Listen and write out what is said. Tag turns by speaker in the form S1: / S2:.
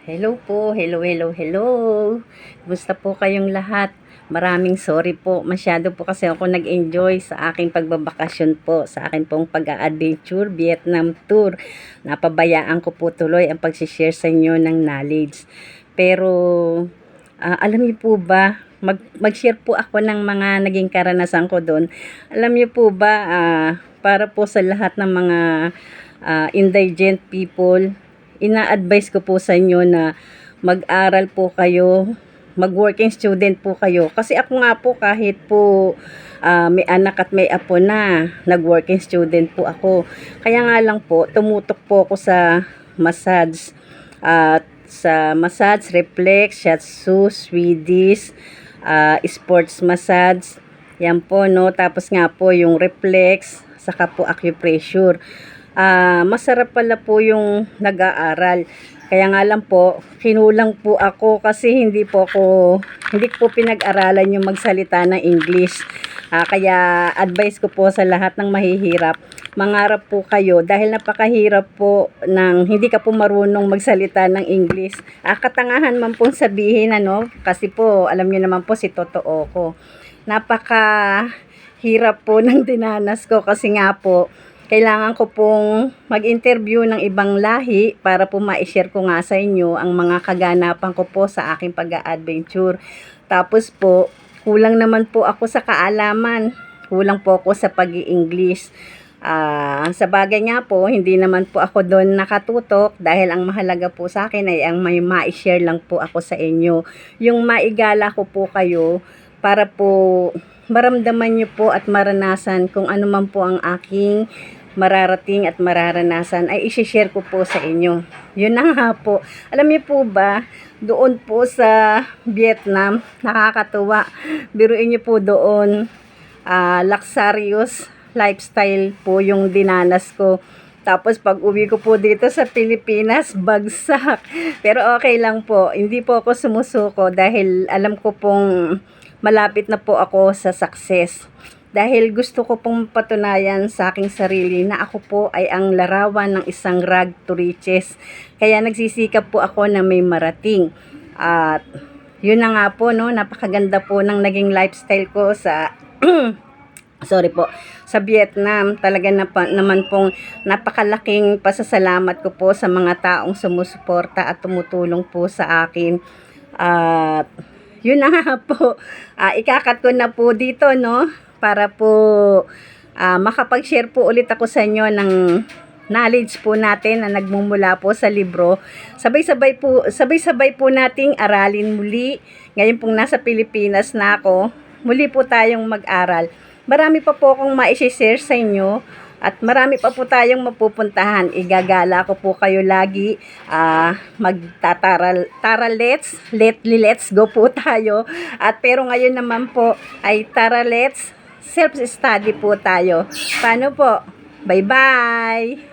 S1: Hello po, hello. Kumusta po kayong lahat? Maraming sorry po, masyado po kasi ako nag-enjoy sa aking pagbabakasyon po, sa aking pong pag-a-adventure Vietnam tour. Napabayaan ko po tuloy ang pag-share sa inyo ng knowledge. Pero, alam niyo po ba, mag-share po ako ng mga naging karanasan ko doon. Alam niyo po ba, para po sa lahat ng mga indigent people, ina-advise ko po sa inyo na mag-aral po kayo, mag-working student po kayo. Kasi ako nga po kahit po may anak at may apo na, nag-working student po ako. Kaya nga lang po, tumutok po ako sa massage. Sa massage, reflex, shiatsu, Swedish, sports massage. Yan po, no? Tapos nga po yung reflex, saka po acupressure. Masarap pala po yung nag-aaral. Kaya nga lang po, kinulang po ako kasi hindi ko po pinag-aralan yung magsalita ng English. Kaya advice ko po sa lahat ng mahihirap, mangarap po kayo dahil napakahirap po ng hindi ka po marunong magsalita ng English. Katangahan man pong sabihin, ano, kasi po alam niyo naman po si totoo ko. Napakahirap po ng dinanas ko kasi nga po kailangan ko pong mag-interview ng ibang lahi para po ma-share ko nga sa inyo ang mga kaganapan ko po sa aking pag-a-adventure. Tapos po, kulang naman po ako sa kaalaman. Kulang po ako sa pag-i-English. Sa bagay nga po, hindi naman po ako doon nakatutok dahil ang mahalaga po sa akin ay ang may ma-share lang po ako sa inyo. Yung maigala ko po kayo para po maramdaman nyo po at maranasan kung ano man po ang aking mararating at mararanasan ay isi-share ko po sa inyo. Yun na nga po. Alam niyo po ba, doon po sa Vietnam, nakakatuwa. Biruin niyo po doon, luxurious lifestyle po yung dinanas ko. Tapos pag uwi ko po dito sa Pilipinas, bagsak. Pero okay lang po. Hindi po ako sumusuko dahil alam ko pong malapit na po ako sa success. Dahil gusto ko pong patunayan sa aking sarili na ako po ay ang larawan ng isang rag to riches. Kaya nagsisikap po ako na may marating. At yun na nga po, no, napakaganda po ng naging lifestyle ko sa sorry po, sa Vietnam. Talaga naman pong napakalaking pasasalamat ko po sa mga taong sumusuporta at tumutulong po sa akin. At yun na nga po, ikakat ko na po dito, no, para po makapag-share po ulit ako sa inyo ng knowledge po natin na nagmumula po sa libro. Sabay-sabay po nating aralin muli. Ngayon pong nasa Pilipinas na ako, muli po tayong mag-aral. Marami pa po akong ma-share sa inyo at marami pa po tayong mapupuntahan. Igagala ko po kayo lagi. Let's go po tayo. At pero ngayon naman po ay let's self-study po tayo. Paano po? Bye-bye!